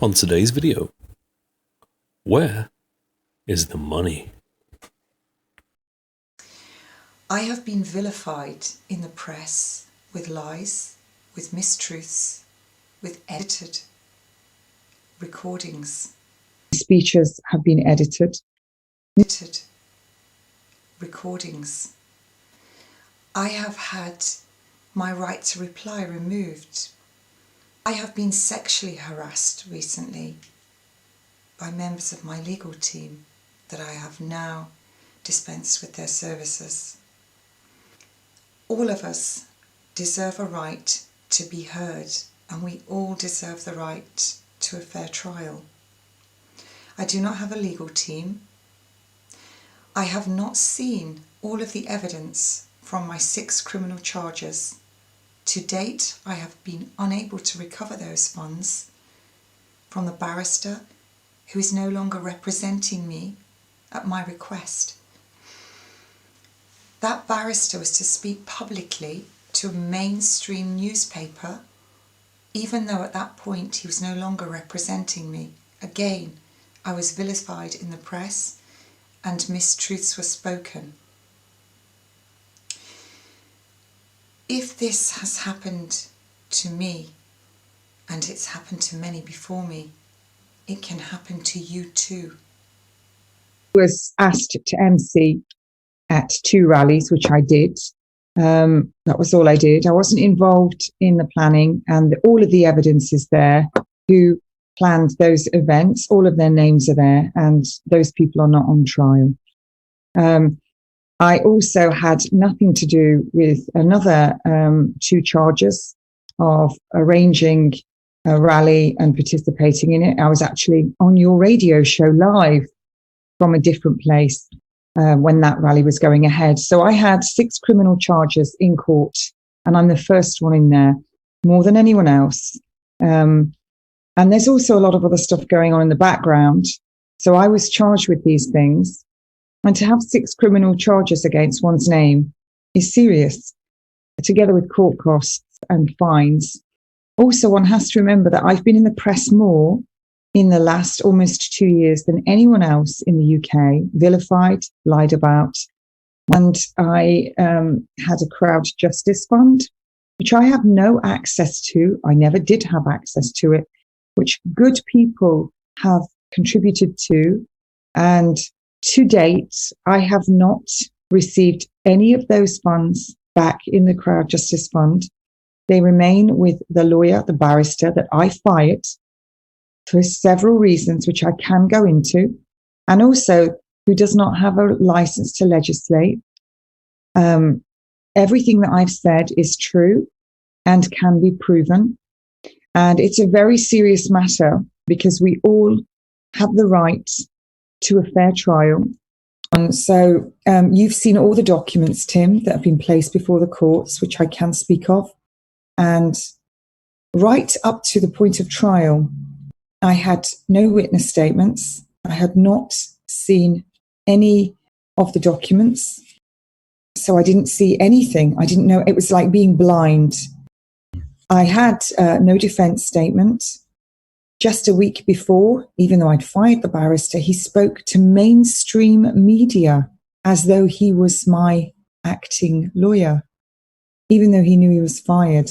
On today's video, where is the money? I have been vilified in the press with lies, with mistruths, with edited recordings. Speeches have been edited. Edited recordings. I have had my right to reply removed. I have been sexually harassed recently by members of my legal team that I have now dispensed with their services. All of us deserve a right to be heard, and we all deserve the right to a fair trial. I do not have a legal team. I have not seen all of the evidence from my 6 criminal charges. To date, I have been unable to recover those funds from the barrister who is no longer representing me at my request. That barrister was to speak publicly to a mainstream newspaper, even though at that point he was no longer representing me. Again, I was vilified in the press and mistruths were spoken. If this has happened to me, and it's happened to many before me, it can happen to you too. I was asked to MC at 2 rallies, which I did. That was all I did. I wasn't involved in the planning, and all of the evidence is there. Who planned those events? All of their names are there, and those people are not on trial. I also had nothing to do with another 2 charges of arranging a rally and participating in it. I was actually on your radio show live from a different place when that rally was going ahead. So I had 6 criminal charges in court, and I'm the first one in there, more than anyone else. And there's also a lot of other stuff going on in the background. So I was charged with these things. And to have 6 criminal charges against one's name is serious, together with court costs and fines. Also, one has to remember that I've been in the press more in the last almost 2 years than anyone else in the UK, vilified, lied about. And I had a crowd justice fund, which I have no access to. I never did have access to it, which good people have contributed to. And to date, I have not received any of those funds back in the Crowd Justice Fund. They remain with the lawyer, the barrister that I fired for several reasons, which I can go into, and also who does not have a license to legislate. Everything that I've said is true and can be proven. And it's a very serious matter because we all have the right to a fair trial. And so you've seen all the documents, Tim, that have been placed before the courts, which I can speak of. And right up to the point of trial, I had no witness statements. I had not seen any of the documents. So I didn't see anything. I didn't know. It was like being blind. I had no defense statement. Just a week before, even though I'd fired the barrister, he spoke to mainstream media as though he was my acting lawyer, even though he knew he was fired.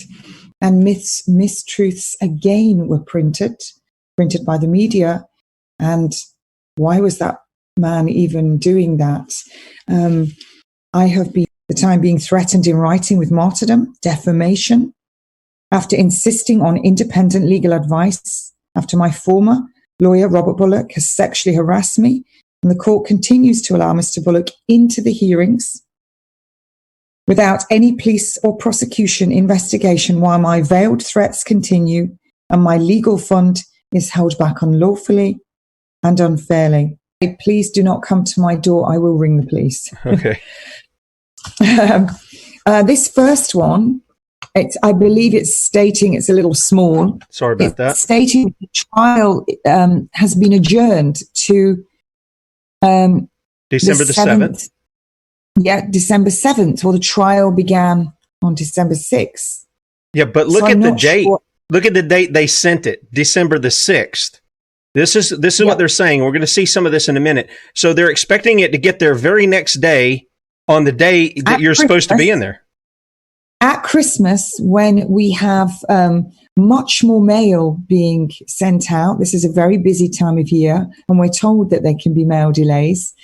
And mistruths again were printed by the media. And why was that man even doing that? I have been, at the time, being threatened in writing with martyrdom, defamation, after insisting on independent legal advice. After my former lawyer, Robert Bullock, has sexually harassed me, and the court continues to allow Mr. Bullock into the hearings without any police or prosecution investigation while my veiled threats continue and my legal fund is held back unlawfully and unfairly. Please do not come to my door. I will ring the police. Okay. This first one, I believe it's stating, it's a little small. Sorry about that. Stating the trial has been adjourned to December the 7th. Yeah, December 7th. Well, the trial began on December 6th. Yeah, but look at the date. Look at the date they sent it, December the 6th. This is what they're saying. We're going to see some of this in a minute. So they're expecting it to get there very next day on the day that you're supposed to be in there. At Christmas, when we have much more mail being sent out, this is a very busy time of year, and we're told that there can be mail delays.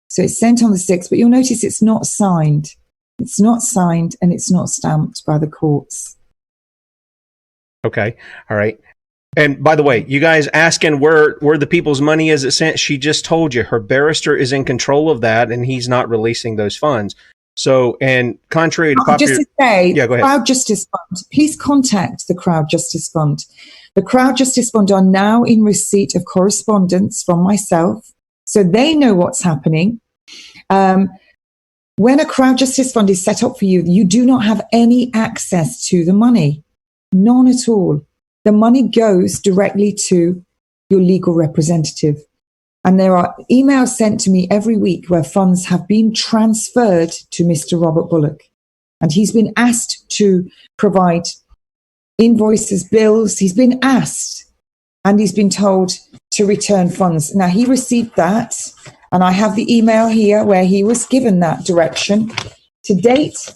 So it's sent on the 6th, but you'll notice it's not signed. It's not signed and it's not stamped by the courts. Okay. All right. And by the way, you guys asking where the people's money is sent, she just told you her barrister is in control of that and he's not releasing those funds. So, and contrary to just to say, yeah, go ahead. Crowd Justice Fund, please contact the Crowd Justice Fund. The Crowd Justice Fund are now in receipt of correspondence from myself, so they know what's happening. When a Crowd Justice Fund is set up for you, you do not have any access to the money. None at all. The money goes directly to your legal representative. And there are emails sent to me every week where funds have been transferred to Mr. Robert Bullock. And he's been asked to provide invoices, bills. He's been asked and he's been told to return funds. Now, he received that. And I have the email here where he was given that direction. To date,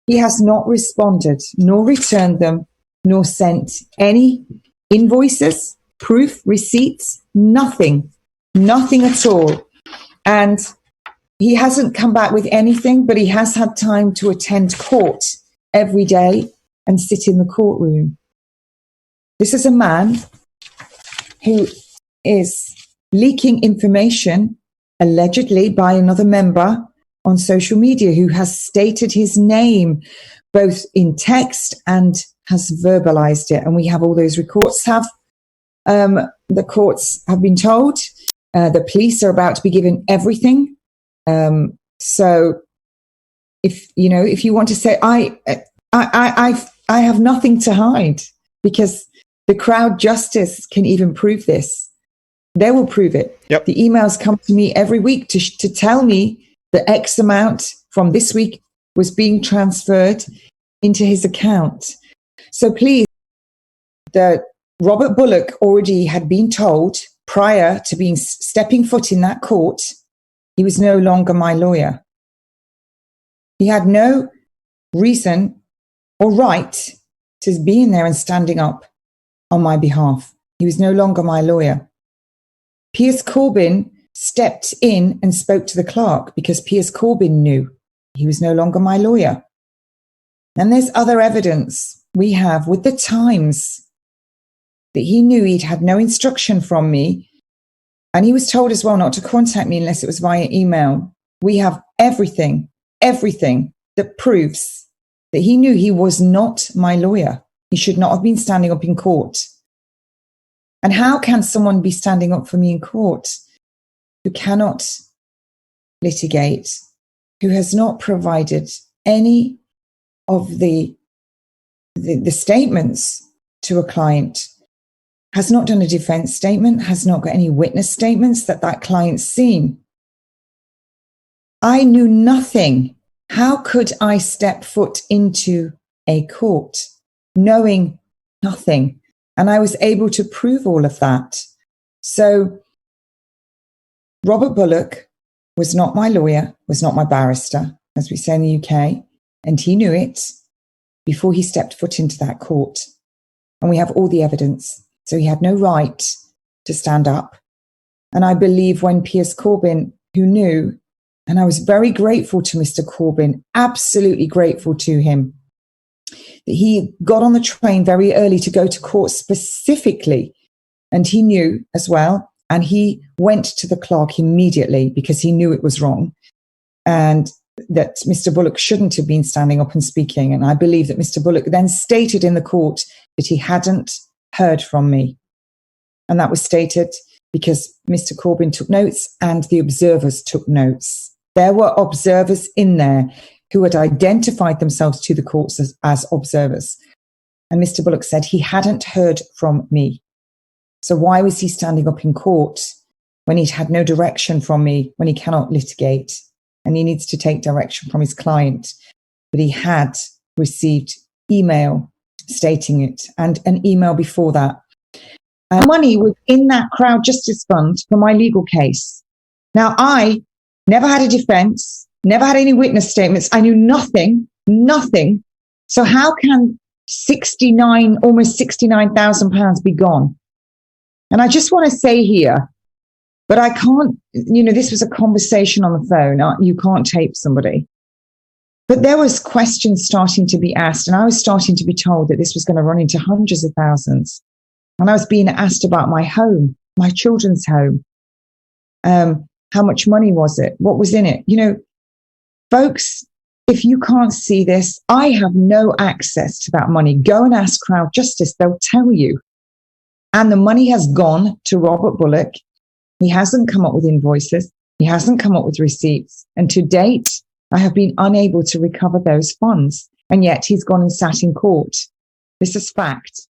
he has not responded, nor returned them, nor sent any invoices, proof, receipts, nothing at all. And he hasn't come back with anything, but he has had time to attend court every day and sit in the courtroom. This is a man who is leaking information, allegedly by another member on social media, who has stated his name both in text and has verbalized it. And we have all those records. The courts have been told. The police are about to be given everything. So if you want to say, I have nothing to hide, because the Crowd Justice can even prove this. They will prove it. Yep. The emails come to me every week to tell me that X amount from this week was being transferred into his account. So please, Robert Bullock already had been told prior to stepping foot in that court, he was no longer my lawyer. He had no reason or right to be in there and standing up on my behalf. He was no longer my lawyer. Piers Corbyn stepped in and spoke to the clerk because Piers Corbyn knew he was no longer my lawyer. And there's other evidence we have with the Times that he knew he'd had no instruction from me. And he was told as well not to contact me unless it was via email. We have everything that proves that he knew he was not my lawyer. He should not have been standing up in court. And how can someone be standing up for me in court who cannot litigate, who has not provided any of the statements to a client, has not done a defense statement, has not got any witness statements that client's seen? I knew nothing. How could I step foot into a court knowing nothing? And I was able to prove all of that. So Robert Bullock was not my lawyer, was not my barrister, as we say in the UK, and he knew it before he stepped foot into that court. And we have all the evidence. So he had no right to stand up. And I believe when Piers Corbyn, who knew, and I was very grateful to Mr. Corbyn, absolutely grateful to him, that he got on the train very early to go to court specifically. And he knew as well. And he went to the clerk immediately because he knew it was wrong and that Mr. Bullock shouldn't have been standing up and speaking. And I believe that Mr. Bullock then stated in the court that he hadn't heard from me. And that was stated because Mr. Corbyn took notes and the observers took notes. There were observers in there who had identified themselves to the courts as observers. And Mr. Bullock said he hadn't heard from me. So why was he standing up in court when he'd had no direction from me, when he cannot litigate and he needs to take direction from his client? But he had received email stating it and an email before that. Money was in that crowd justice fund for my legal case. Now, I never had a defense, never had any witness statements. I knew nothing. So how can almost £69,000 be gone? And I just want to say here, but I can't, this was a conversation on the phone. You can't tape somebody. But there was questions starting to be asked, and I was starting to be told that this was going to run into hundreds of thousands. And I was being asked about my home, my children's home. How much money was it? What was in it? Folks, if you can't see this, I have no access to that money. Go and ask Crowd Justice. They'll tell you. And the money has gone to Robert Bullock. He hasn't come up with invoices. He hasn't come up with receipts. And to date, I have been unable to recover those funds. And yet he's gone and sat in court. This is fact.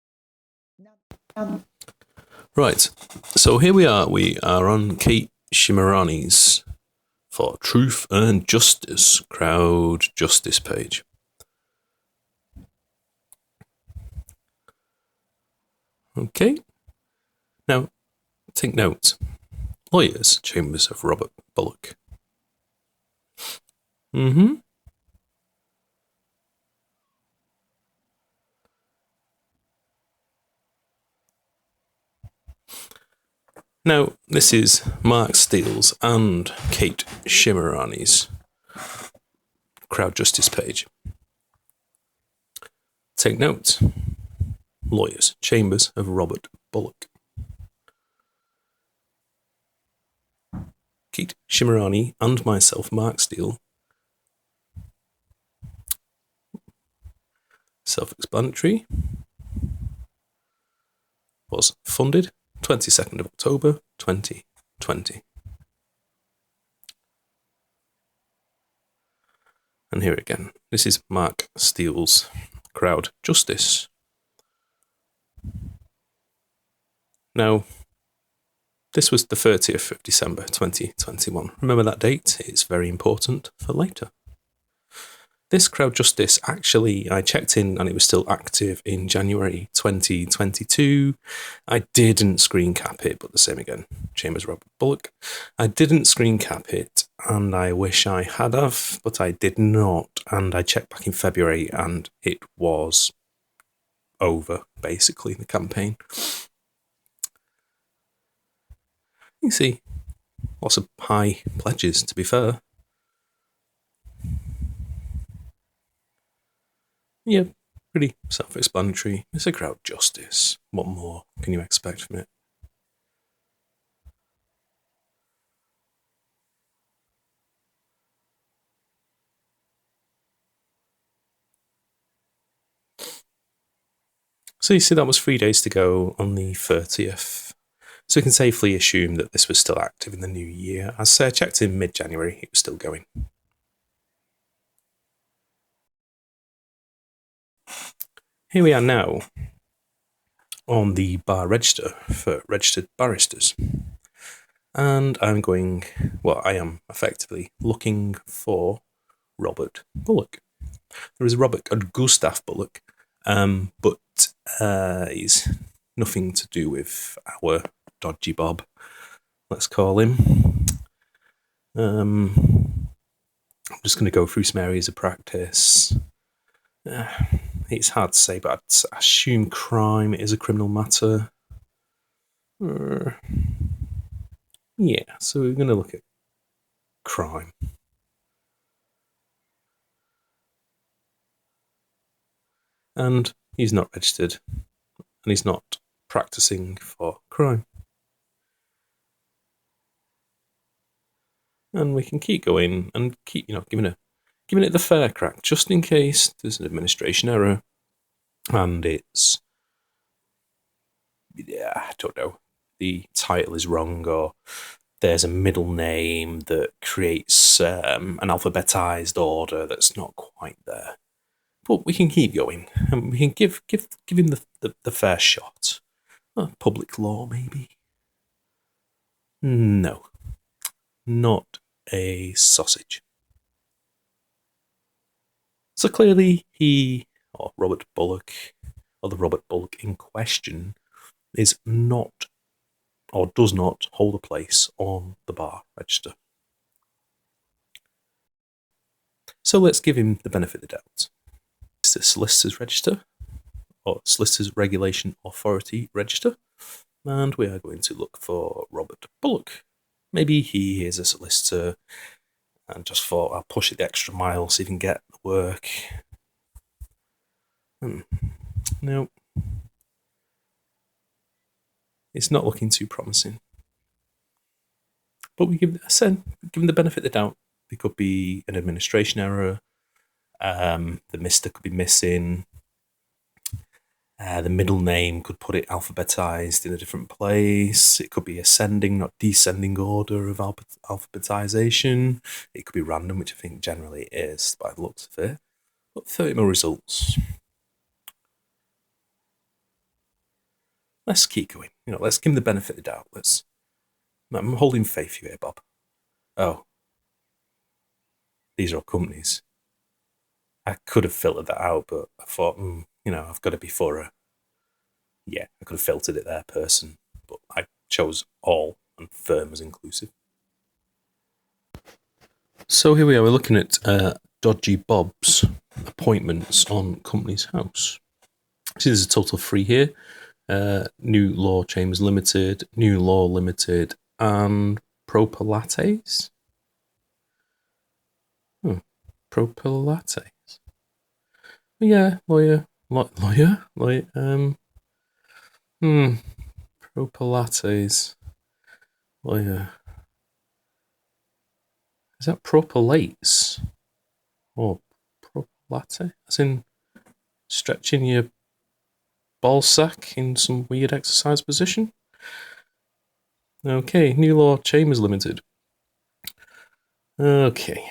Right. So here we are. We are on Kate Shemirani's For Truth and Justice Crowd Justice page. Okay. Now, take note. Lawyers, Chambers of Robert Bullock. Now, this is Mark Steele's and Kate Shemirani's Crowd Justice page. Take note. Lawyers, Chambers of Robert Bullock. Kate Shemirani and myself, Mark Steele. Self-explanatory. Was funded 22nd of October 2020. And here again, this is Mark Steele's Crowd Justice. Now, this was the 30th of December 2021. Remember that date? It's very important for later. This Crowd Justice, actually, I checked in and it was still active in January 2022. I didn't screen cap it, but the same again, Chambers Robert Bullock. I didn't screen cap it, and I wish I had have, but I did not. And I checked back in February and it was over, basically, the campaign. You see, lots of high pledges, to be fair. Yeah, pretty self-explanatory. It's a crowd justice. What more can you expect from it? So you see that was 3 days to go on the 30th. So we can safely assume that this was still active in the new year. As I checked in mid-January, it was still going. Here we are now on the bar register for registered barristers. And I am effectively looking for Robert Bullock. There is Robert and Gustav Bullock, but he's nothing to do with our dodgy Bob, let's call him. I'm just going to go through some areas of practice. It's hard to say, but I'd assume crime is a criminal matter. Yeah, so we're going to look at crime. And he's not registered, and he's not practicing for crime. And we can keep going and keep, giving it the fair crack, just in case there's an administration error, and it's, I don't know, the title is wrong, or there's a middle name that creates an alphabetized order that's not quite there. But we can keep going, and we can give him the fair shot. Public law, maybe? No. Not a sausage. So clearly he, or Robert Bullock, or the Robert Bullock in question, is not or does not hold a place on the bar register. So let's give him the benefit of the doubt. It's the Solicitors Register, or Solicitors Regulation Authority Register, and we are going to look for Robert Bullock. Maybe he is a solicitor and just thought I'll push it the extra mile so he can get the work. No. It's not looking too promising. But we give him the benefit of the doubt. There could be an administration error. The Mr. could be missing. The middle name could put it alphabetized in a different place. It could be ascending, not descending order of alphabetization. It could be random, which I think generally it is by the looks of it. But 30 more results. Let's keep going. Let's give him the benefit of the doubt. I'm holding faith here, Bob. Oh. These are all companies. I could have filtered that out, but I thought, I've got to be thorough. Yeah, I could have filtered it there, person, but I chose all, and firm as inclusive. So here we are, we're looking at Dodgy Bob's appointments on Companies House. See, there's a total of 3 here. New Law Chambers Limited, New Law Limited, and Propalates. Propalates. Yeah, lawyer. Propalates. Lawyer. Is that propalates? Or propalate? As in stretching your ball sack in some weird exercise position? Okay, New Law Chambers Limited. Okay.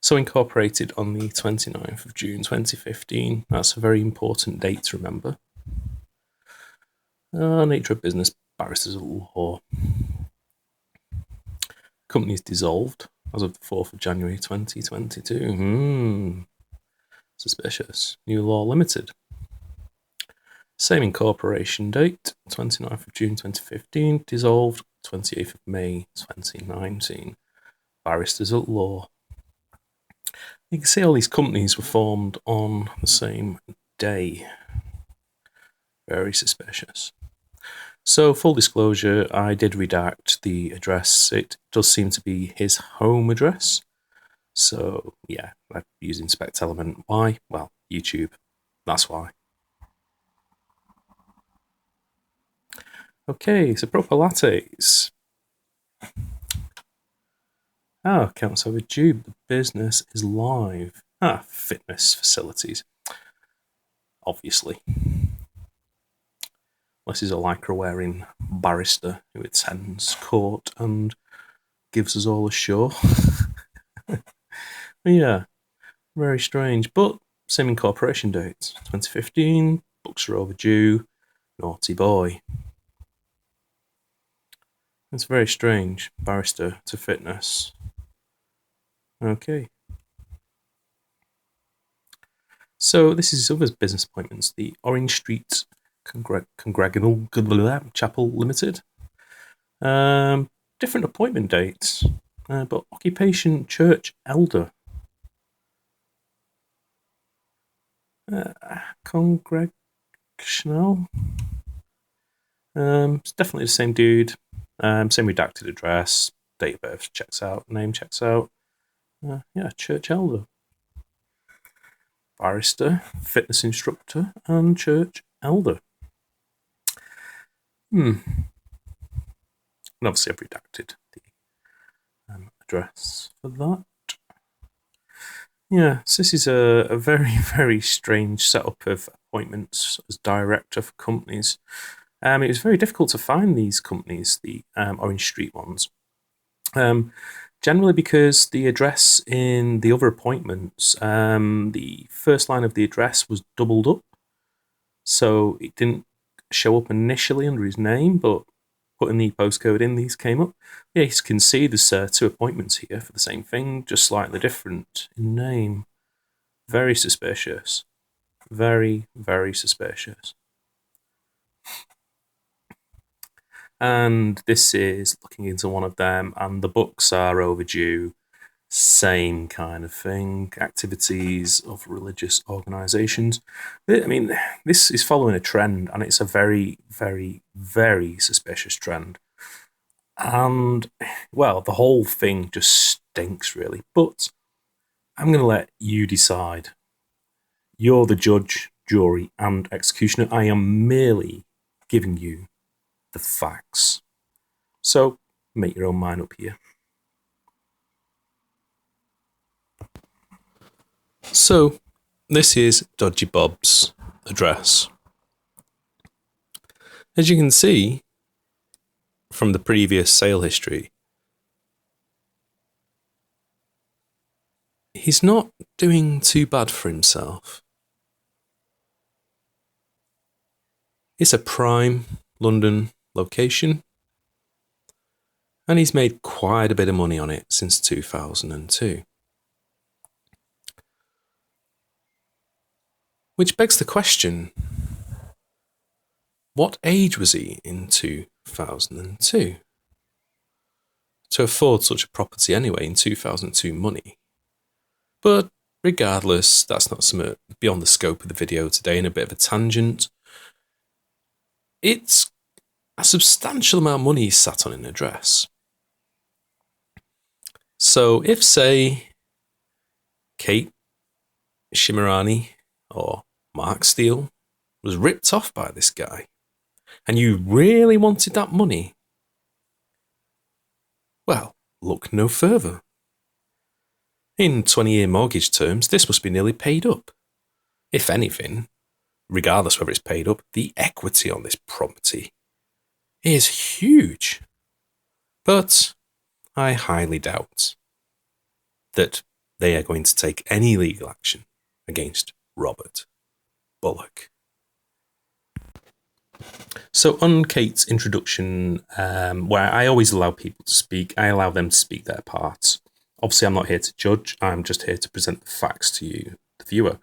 So incorporated on the 29th of June 2015. That's a very important date to remember. Nature of business, barristers at law. Company's dissolved as of the 4th of January 2022. Suspicious. New Law Limited. Same incorporation date, 29th of June 2015. Dissolved 28th of May 2019. Barristers at law. You can see all these companies were formed on the same day. Very suspicious. So, full disclosure, I did redact the address. It does seem to be his home address. So, yeah, I used Inspect Element. Why? Well, YouTube. That's why. Okay, so Propalates. Accounts overdue. The business is live. Fitness facilities. Obviously. This is a lycra-wearing barrister who attends court and gives us all a show. Yeah, very strange. But same incorporation date, 2015. Books are overdue. Naughty boy. It's very strange. Barrister to fitness. Okay. So this is other business appointments. The Orange Street Congregational Chapel Limited. Different appointment dates, but occupation church elder. Congregational. It's definitely the same dude. Same redacted address. Date of birth checks out. Name checks out. Church elder. Barrister, fitness instructor, and church elder. And obviously I've redacted the address for that. Yeah, so this is a very, very strange setup of appointments as director for companies. It was very difficult to find these companies, the Orange Street ones. Generally because the address in the other appointments, the first line of the address was doubled up. So it didn't show up initially under his name, but putting the postcode in, these came up. Yeah, you can see there's 2 appointments here for the same thing, just slightly different in name. Very suspicious. Very, very suspicious. And this is looking into one of them, and the books are overdue. Same kind of thing. Activities of religious organisations. I mean, this is following a trend, and it's a very, very, very suspicious trend. And, well, the whole thing just stinks, really. But I'm going to let you decide. You're the judge, jury, and executioner. I am merely giving you the facts. So, make your own mind up here. So, this is Dodgy Bob's address. As you can see from the previous sale history, he's not doing too bad for himself. It's a prime London location, and he's made quite a bit of money on it since 2002. Which begs the question, what age was he in 2002? To afford such a property anyway in 2002 money. But regardless, that's not something beyond the scope of the video today, and a bit of a tangent. It's a substantial amount of money he's sat on an address. So if, say, Kate Shemirani or Mark Steele was ripped off by this guy, and you really wanted that money, well, look no further. In 20-year mortgage terms, this must be nearly paid up. If anything, regardless whether it's paid up, the equity on this property is huge. But I highly doubt that they are going to take any legal action against Robert Bullock. So on Kate's introduction, where I always allow people to speak, I allow them to speak their parts. Obviously, I'm not here to judge. I'm just here to present the facts to you, the viewer.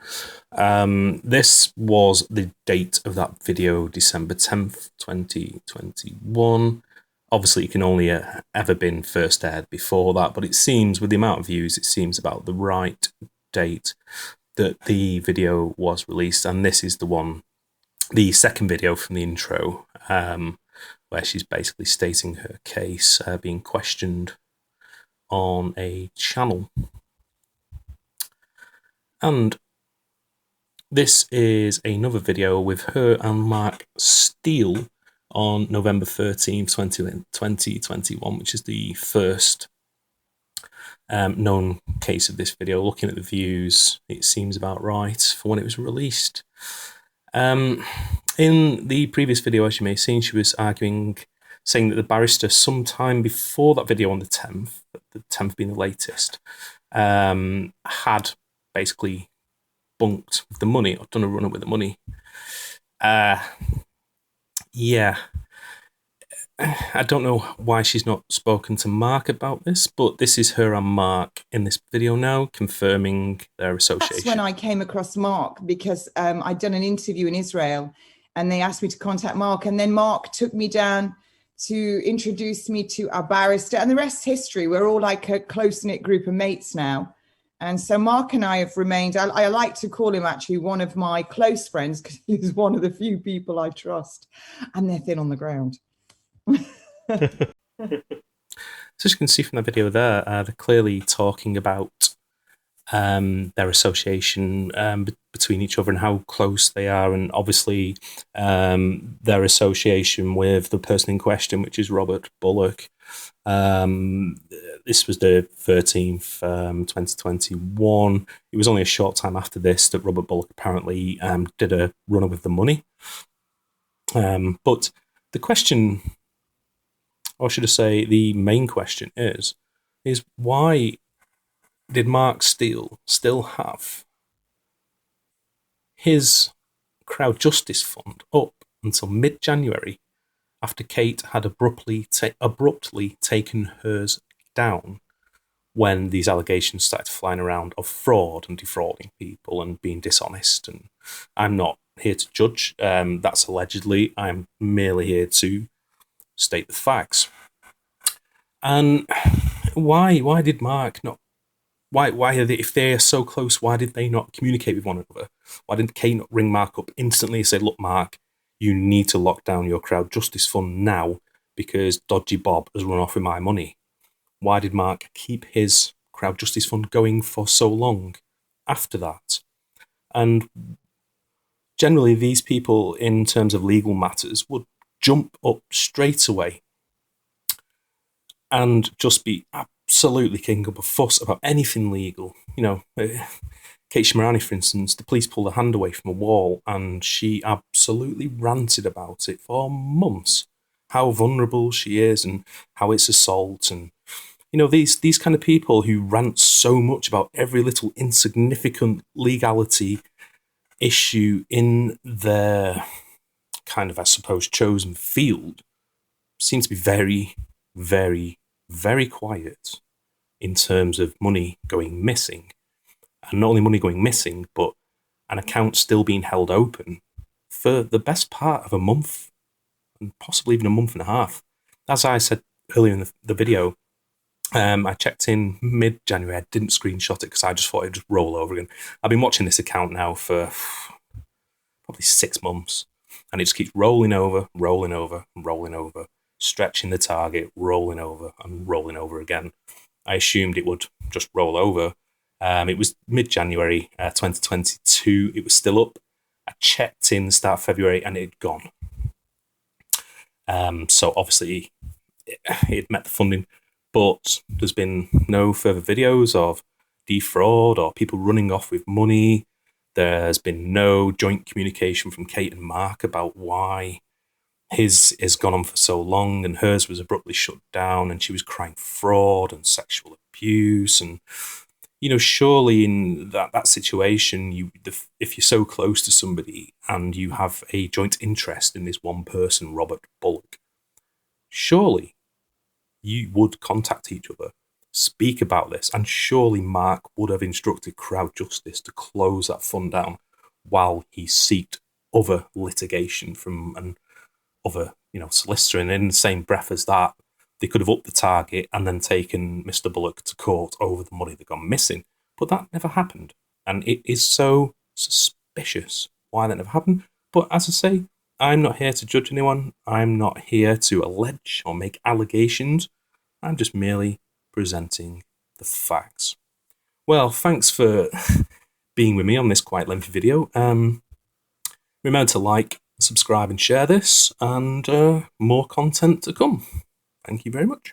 This was the date of that video, December 10th, 2021. Obviously, it can only ever been first aired before that, but it seems, with the amount of views, it seems about the right date that the video was released. And this is the one, the second video from the intro, where she's basically stating her case, being questioned on a channel. And this is another video with her and Mark Steele on November 13th, 2021, which is the first known case of this video. Looking at the views, it seems about right for when it was released. In the previous video, as you may have seen, she was arguing, saying that the barrister, sometime before that video on the 10th being the latest, had basically bunked the money, or done a run-up with the money. Yeah. I don't know why she's not spoken to Mark about this, but this is her and Mark in this video now, confirming their association. That's when I came across Mark, because I'd done an interview in Israel, and they asked me to contact Mark, and then Mark took me down to introduce me to our barrister, and the rest's history. We're all like a close-knit group of mates now. And so Mark and I have remained, I like to call him actually one of my close friends, because he's one of the few people I trust, and they're thin on the ground. So as you can see from the video there, they're clearly talking about their association between each other and how close they are, and obviously their association with the person in question, which is Robert Bullock. This was the 13th, 2021. It was only a short time after this that Robert Bullock apparently did a run-up with the money. But the question, or should I say the main question is why did Mark Steele still have his crowd justice fund up until mid-January, after Kate had abruptly taken hers down when these allegations started flying around of fraud and defrauding people and being dishonest? And I'm not here to judge. That's allegedly. I'm merely here to state the facts. And why did Mark not? Why are they, if they are so close, why did they not communicate with one another? Why didn't Kate not ring Mark up instantly and say, look, Mark, you need to lock down your crowd justice fund now because Dodgy Bob has run off with my money? Why did Mark keep his crowd justice fund going for so long after that? And generally, these people, in terms of legal matters, would jump up straight away and just be absolutely kicking up a fuss about anything legal. You know, Kate Shemirani, for instance, the police pulled her hand away from a wall and she absolutely ranted about it for months. How vulnerable she is and how it's assault. And, you know, these kind of people who rant so much about every little insignificant legality issue in their kind of, I suppose, chosen field seem to be very, very, very quiet in terms of money going missing. And not only money going missing, but an account still being held open for the best part of a month, and possibly even a month and a half. As I said earlier in the video, I checked in mid-January. I didn't screenshot it because I just thought it'd just roll over again. I've been watching this account now for probably 6 months, and it just keeps rolling over, rolling over, and rolling over, stretching the target, rolling over, and rolling over again. I assumed it would just roll over. It was mid-January 2022. It was still up. I checked in the start of February, and it had gone. So obviously, it met the funding, but there's been no further videos of defraud or people running off with money. There's been no joint communication from Kate and Mark about why his has gone on for so long and hers was abruptly shut down and she was crying fraud and sexual abuse. And, you know, surely in that situation, if you're so close to somebody and you have a joint interest in this one person, Robert Bullock, surely you would contact each other, speak about this, and surely Mark would have instructed Crowd Justice to close that fund down while he sought other litigation from an other, you know, solicitor. And in the same breath as that, they could have upped the target and then taken Mr. Bullock to court over the money that gone missing. But that never happened. And it is so suspicious why that never happened. But as I say, I'm not here to judge anyone. I'm not here to allege or make allegations. I'm just merely presenting the facts. Well, thanks for being with me on this quite lengthy video. Remember to like, subscribe and share this, and more content to come. Thank you very much.